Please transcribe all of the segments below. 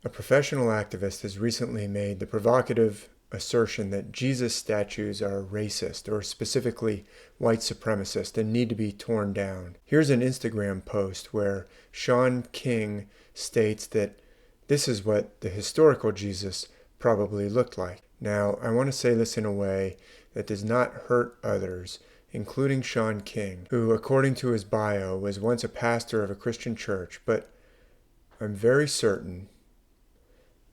A professional activist has recently made the provocative assertion that Jesus statues are racist, or specifically white supremacist, and need to be torn down. Here's an Instagram post where Shaun King states that this is what the historical Jesus probably looked like. Now, I want to say this in a way that does not hurt others, including Shaun King, who, according to his bio, was once a pastor of a Christian church, but I'm very certain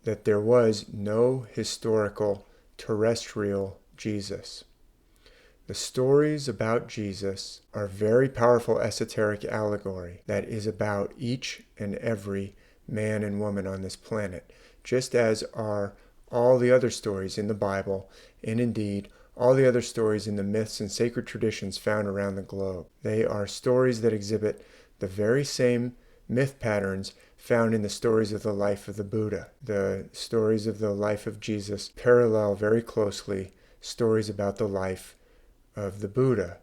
that there was no historical terrestrial Jesus. The stories about Jesus are very powerful esoteric allegory that is about each and every man and woman on this planet, just as are all the other stories in the Bible, and indeed all the other stories in the myths and sacred traditions found around the globe. They are stories that exhibit the very same myth patterns found in the stories of the life of the Buddha. The stories of the life of Jesus parallel very closely stories about the life of the Buddha.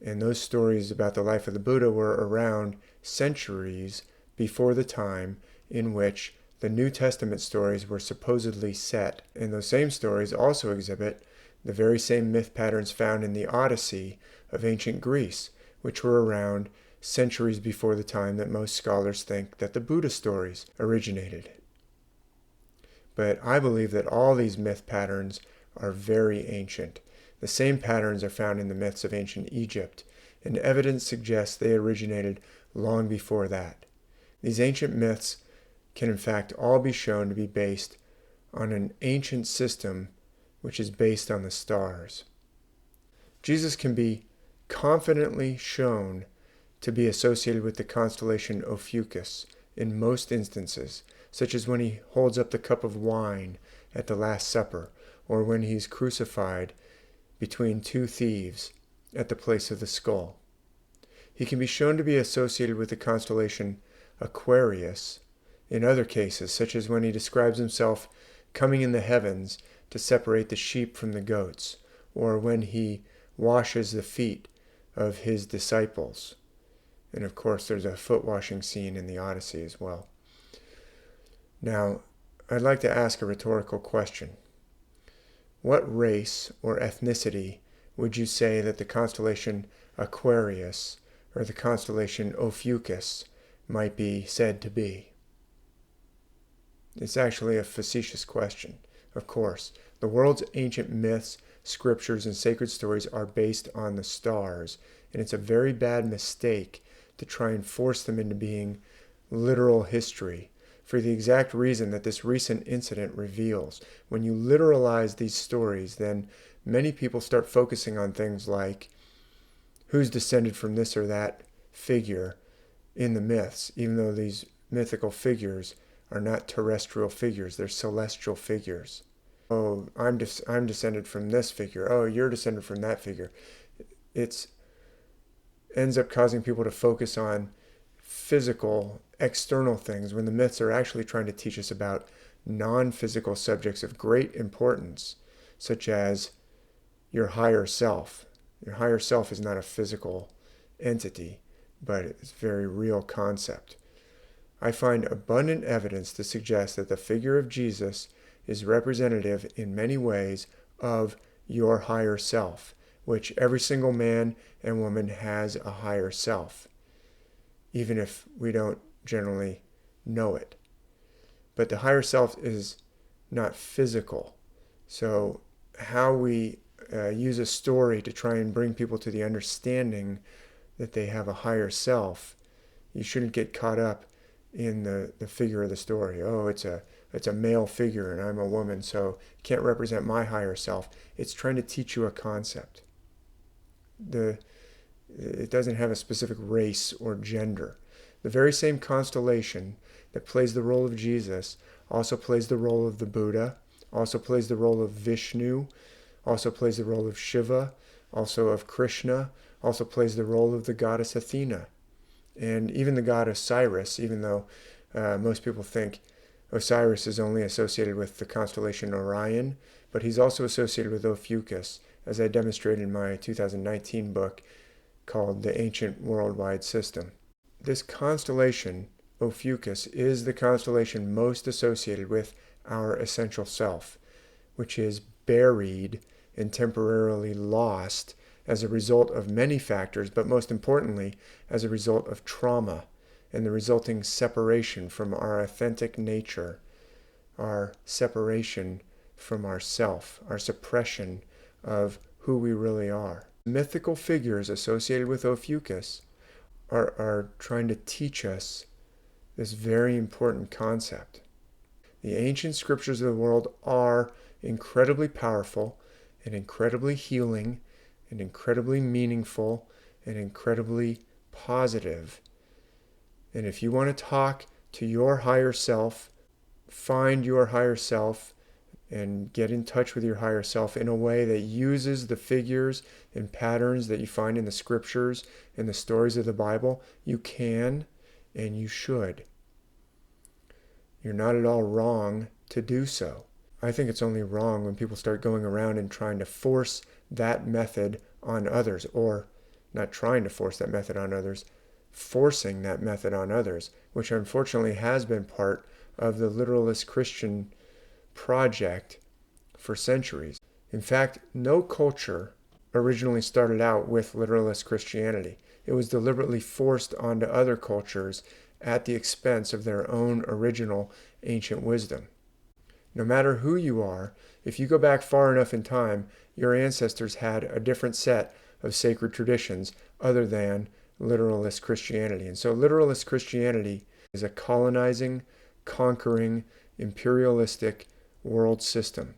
And those stories about the life of the Buddha were around centuries before the time in which the New Testament stories were supposedly set. And those same stories also exhibit the very same myth patterns found in the Odyssey of ancient Greece, which were around centuries before the time that most scholars think that the Buddha stories originated. But I believe that all these myth patterns are very ancient. The same patterns are found in the myths of ancient Egypt, and evidence suggests they originated long before that. These ancient myths can in fact all be shown to be based on an ancient system which is based on the stars. Jesus can be confidently shown to be associated with the constellation Ophiuchus in most instances, such as when he holds up the cup of wine at the Last Supper, or when he's crucified between two thieves at the place of the skull. He can be shown to be associated with the constellation Aquarius in other cases, such as when he describes himself coming in the heavens to separate the sheep from the goats, or when he washes the feet of his disciples. And of course, there's a foot washing scene in the Odyssey as well. Now, I'd like to ask a rhetorical question. What race or ethnicity would you say that the constellation Aquarius or the constellation Ophiuchus might be said to be? It's actually a facetious question. Of course, the world's ancient myths, scriptures, and sacred stories are based on the stars, and it's a very bad mistake to try and force them into being literal history, for the exact reason that this recent incident reveals. When you literalize these stories, then many people start focusing on things like who's descended from this or that figure in the myths, even though these mythical figures are not terrestrial figures, they're celestial figures. Oh, I'm descended from this figure. Oh, you're descended from that figure. It ends up causing people to focus on physical, external things when the myths are actually trying to teach us about non-physical subjects of great importance, such as your higher self. Your higher self is not a physical entity, but it's a very real concept. I find abundant evidence to suggest that the figure of Jesus is representative in many ways of your higher self, which every single man and woman has a higher self, even if we don't generally know it. But the higher self is not physical. So how we use a story to try and bring people to the understanding that they have a higher self, you shouldn't get caught up in the figure of the story. Oh, it's a male figure and I'm a woman, so it can't represent my higher self. It's trying to teach you a concept. It doesn't have a specific race or gender. The very same constellation that plays the role of Jesus also plays the role of the Buddha, also plays the role of Vishnu, also plays the role of Shiva, also of Krishna, also plays the role of the goddess Athena. And even the god Osiris, even though most people think Osiris is only associated with the constellation Orion, but he's also associated with Ophiuchus, as I demonstrated in my 2019 book called The Ancient Worldwide System. This constellation Ophiuchus is the constellation most associated with our essential self, which is buried and temporarily lost as a result of many factors, but most importantly, as a result of trauma and the resulting separation from our authentic nature, our separation from ourself, our suppression of who we really are. Mythical figures associated with Ophiuchus are trying to teach us this very important concept. The ancient scriptures of the world are incredibly powerful and incredibly healing and incredibly meaningful and incredibly positive. And if you want to talk to your higher self, find your higher self and get in touch with your higher self in a way that uses the figures and patterns that you find in the scriptures and the stories of the Bible, you can and you should. You're not at all wrong to do so. I think it's only wrong when people start going around and trying to force that method on others, or not trying to force that method on others, forcing that method on others, which unfortunately has been part of the literalist Christian project for centuries. In fact, no culture originally started out with literalist Christianity. It was deliberately forced onto other cultures at the expense of their own original ancient wisdom. No matter who you are, if you go back far enough in time, your ancestors had a different set of sacred traditions other than literalist Christianity. And so literalist Christianity is a colonizing, conquering, imperialistic world system.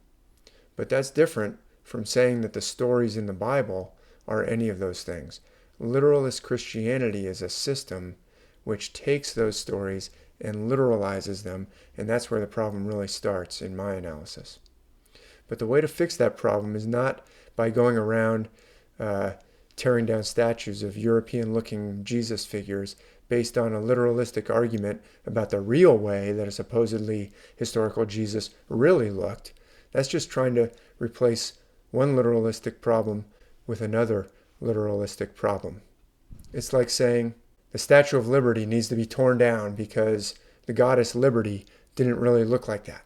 But that's different from saying that the stories in the Bible are any of those things. Literalist Christianity is a system which takes those stories and literalizes them, and that's where the problem really starts in my analysis. But the way to fix that problem is not by going around tearing down statues of European-looking Jesus figures based on a literalistic argument about the real way that a supposedly historical Jesus really looked. That's just trying to replace one literalistic problem with another literalistic problem. It's like saying the Statue of Liberty needs to be torn down because the goddess Liberty didn't really look like that.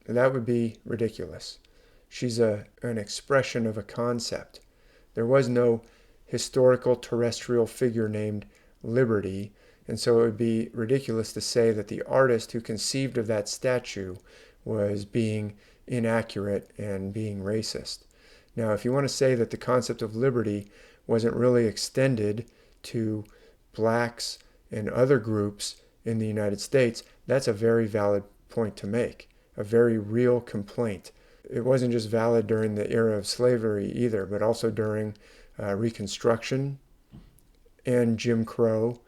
That would be ridiculous. She's an expression of a concept. There was no historical terrestrial figure named Liberty, and so it would be ridiculous to say that the artist who conceived of that statue was being inaccurate and being racist. Now, if you want to say that the concept of liberty wasn't really extended to blacks and other groups in the United States, that's a very valid point to make, a very real complaint. It wasn't just valid during the era of slavery either, but also during Reconstruction and Jim Crow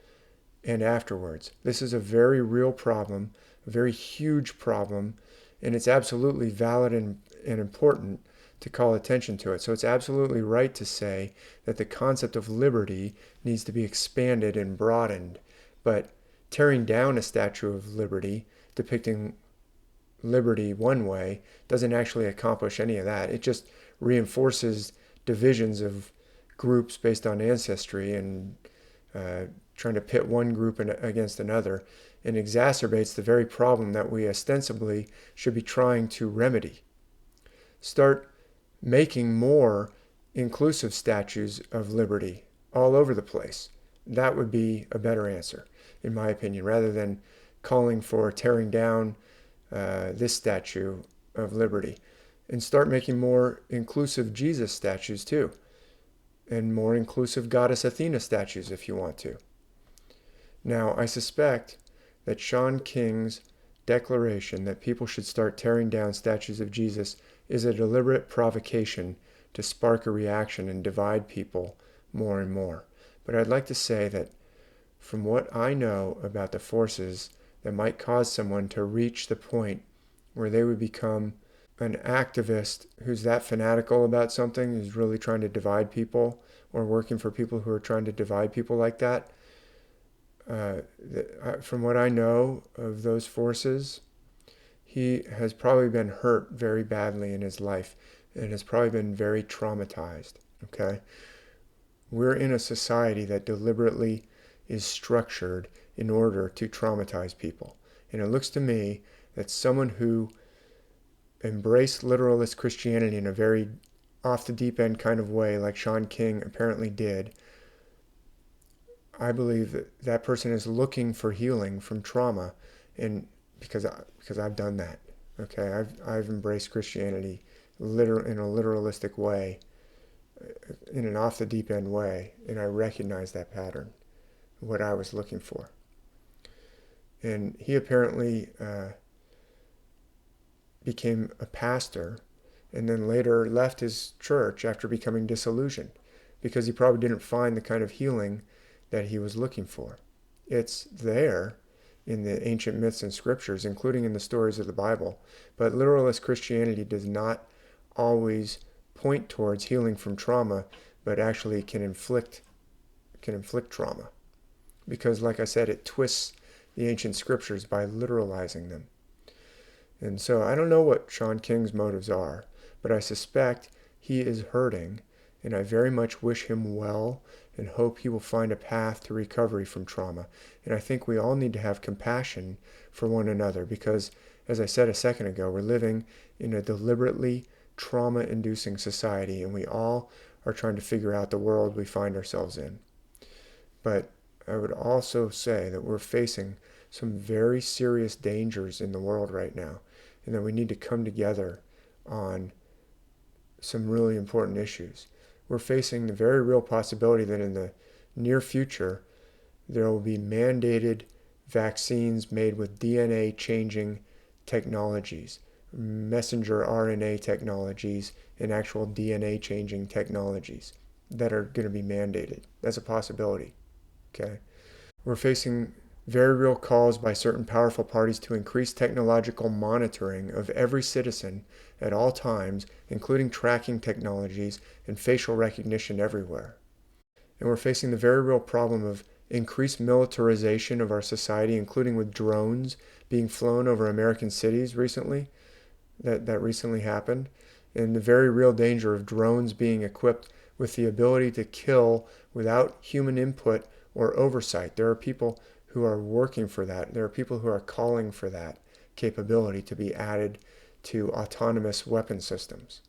and afterwards. This is a very real problem, a very huge problem, and it's absolutely valid and important to call attention to it. So it's absolutely right to say that the concept of liberty needs to be expanded and broadened. But tearing down a Statue of Liberty depicting liberty one way doesn't actually accomplish any of that. It just reinforces divisions of groups based on ancestry and trying to pit one group against another, and exacerbates the very problem that we ostensibly should be trying to remedy. Start making more inclusive statues of liberty all over the place. That would be a better answer, in my opinion, rather than calling for tearing down this statue of liberty. And start making more inclusive Jesus statues too, and more inclusive Goddess Athena statues if you want to. Now, I suspect that Shaun King's declaration that people should start tearing down statues of Jesus is a deliberate provocation to spark a reaction and divide people more and more. But I'd like to say that from what I know about the forces that might cause someone to reach the point where they would become an activist who's that fanatical about something, who's really trying to divide people, or working for people who are trying to divide people like that, from what I know of those forces, he has probably been hurt very badly in his life and has probably been very traumatized. Okay? We're in a society that deliberately is structured in order to traumatize people. And it looks to me that someone who embraced literalist Christianity in a very off the deep end kind of way, like Shaun King apparently did, I believe that that person is looking for healing from trauma, and because I've done that. Okay, I've embraced Christianity in a literalistic way, in an off the deep end way, and I recognize that pattern, what I was looking for. And he apparently became a pastor, and then later left his church after becoming disillusioned, because he probably didn't find the kind of healing that he was looking for. It's there in the ancient myths and scriptures, including in the stories of the Bible, but literalist Christianity does not always point towards healing from trauma, but actually can inflict trauma, because, like I said, it twists the ancient scriptures by literalizing them. And so I don't know what Shaun King's motives are, but I suspect he is hurting, and I very much wish him well and hope he will find a path to recovery from trauma. And I think we all need to have compassion for one another, because, as I said a second ago, we're living in a deliberately trauma-inducing society, and we all are trying to figure out the world we find ourselves in. But I would also say that we're facing some very serious dangers in the world right now, and that we need to come together on some really important issues. We're facing the very real possibility that in the near future, there will be mandated vaccines made with DNA changing technologies, messenger RNA technologies, and actual DNA changing technologies that are going to be mandated. That's a possibility. Okay? We're facing very real calls by certain powerful parties to increase technological monitoring of every citizen at all times, including tracking technologies and facial recognition everywhere. And we're facing the very real problem of increased militarization of our society, including with drones being flown over American cities recently. That recently happened. And the very real danger of drones being equipped with the ability to kill without human input or oversight. There are people who are working for that. There are people who are calling for that capability to be added to autonomous weapon systems.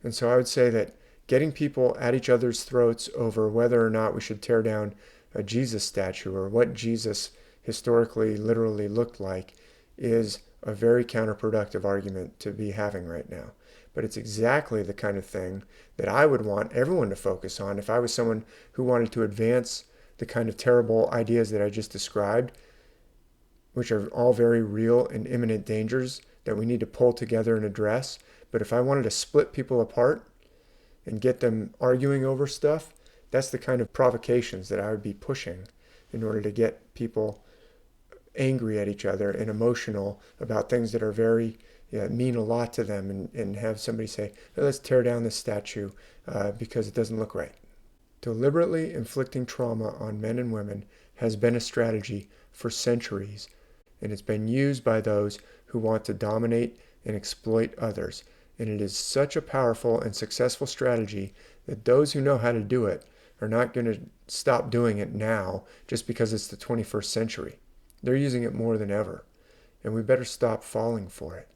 And so I would say that getting people at each other's throats over whether or not we should tear down a Jesus statue or what Jesus historically literally looked like is a very counterproductive argument to be having right now. But it's exactly the kind of thing that I would want everyone to focus on if I was someone who wanted to advance the kind of terrible ideas that I just described, which are all very real and imminent dangers that we need to pull together and address. But if I wanted to split people apart and get them arguing over stuff, that's the kind of provocations that I would be pushing in order to get people angry at each other and emotional about things that are very mean a lot to them, and have somebody say, hey, let's tear down this statue because it doesn't look right. Deliberately inflicting trauma on men and women has been a strategy for centuries, and it's been used by those who want to dominate and exploit others. And it is such a powerful and successful strategy that those who know how to do it are not going to stop doing it now just because it's the 21st century. They're using it more than ever, and we better stop falling for it.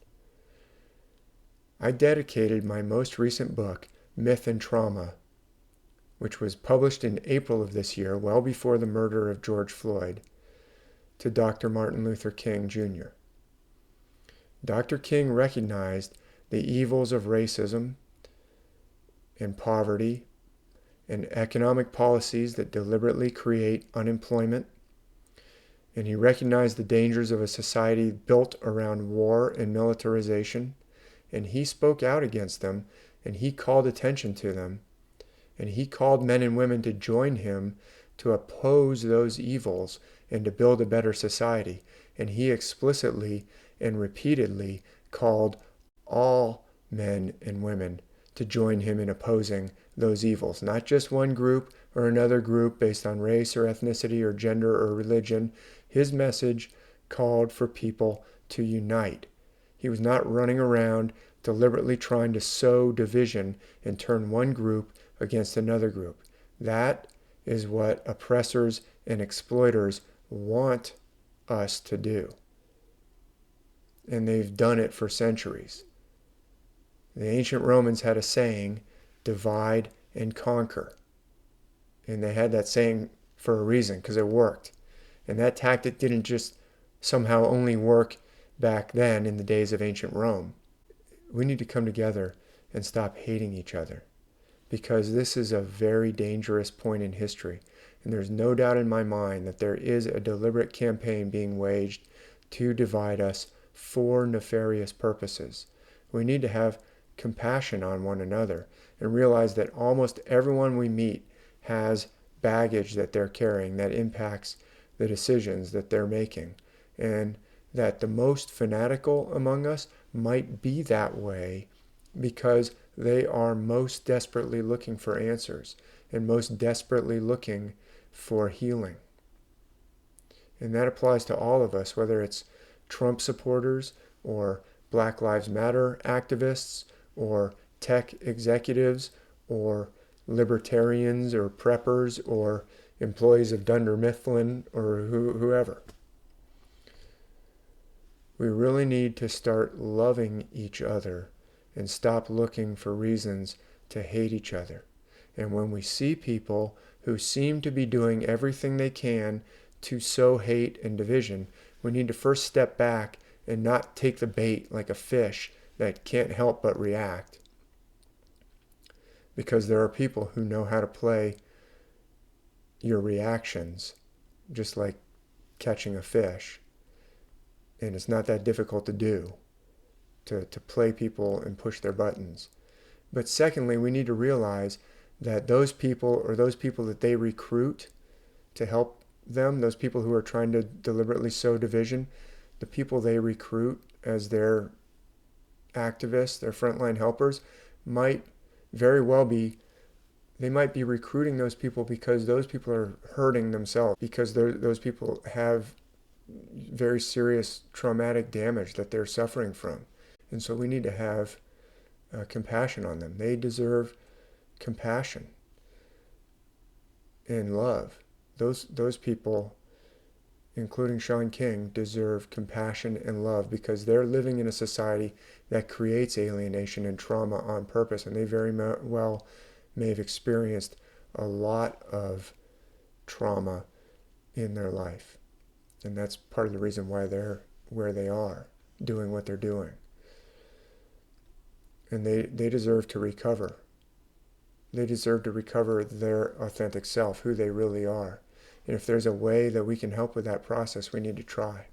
I dedicated my most recent book, Myth and Trauma, which was published in April of this year, well before the murder of George Floyd, to Dr. Martin Luther King Jr. Dr. King recognized the evils of racism and poverty and economic policies that deliberately create unemployment. And he recognized the dangers of a society built around war and militarization. And he spoke out against them, and he called attention to them. And he called men and women to join him to oppose those evils and to build a better society. And he explicitly and repeatedly called all men and women to join him in opposing those evils. Not just one group or another group based on race or ethnicity or gender or religion. His message called for people to unite. He was not running around deliberately trying to sow division and turn one group against another group. That is what oppressors and exploiters want us to do. And they've done it for centuries. The ancient Romans had a saying, divide and conquer. And they had that saying for a reason, because it worked. And that tactic didn't just somehow only work back then in the days of ancient Rome. We need to come together and stop hating each other, because this is a very dangerous point in history. And there's no doubt in my mind that there is a deliberate campaign being waged to divide us for nefarious purposes. We need to have compassion on one another and realize that almost everyone we meet has baggage that they're carrying that impacts the decisions that they're making, and that the most fanatical among us might be that way because they are most desperately looking for answers and most desperately looking for healing. And that applies to all of us, whether it's Trump supporters or Black Lives Matter activists or tech executives or libertarians or preppers or employees of Dunder Mifflin or whoever. We really need to start loving each other and stop looking for reasons to hate each other. And when we see people who seem to be doing everything they can to sow hate and division, we need to first step back and not take the bait like a fish that can't help but react. Because there are people who know how to play your reactions, just like catching a fish. And it's not that difficult to do, to play people and push their buttons. But secondly, we need to realize that those people, or those people that they recruit to help them, those people who are trying to deliberately sow division, the people they recruit as their activists, their frontline helpers, might very well be, they might be recruiting those people because those people are hurting themselves, because those people have very serious traumatic damage that they're suffering from. And so we need to have compassion on them. They deserve compassion and love. Those people, including Shaun King, deserve compassion and love because they're living in a society that creates alienation and trauma on purpose, and they very well may have experienced a lot of trauma in their life. And that's part of the reason why they're where they are, doing what they're doing. And they deserve to recover. They deserve to recover their authentic self, who they really are. And if there's a way that we can help with that process, we need to try.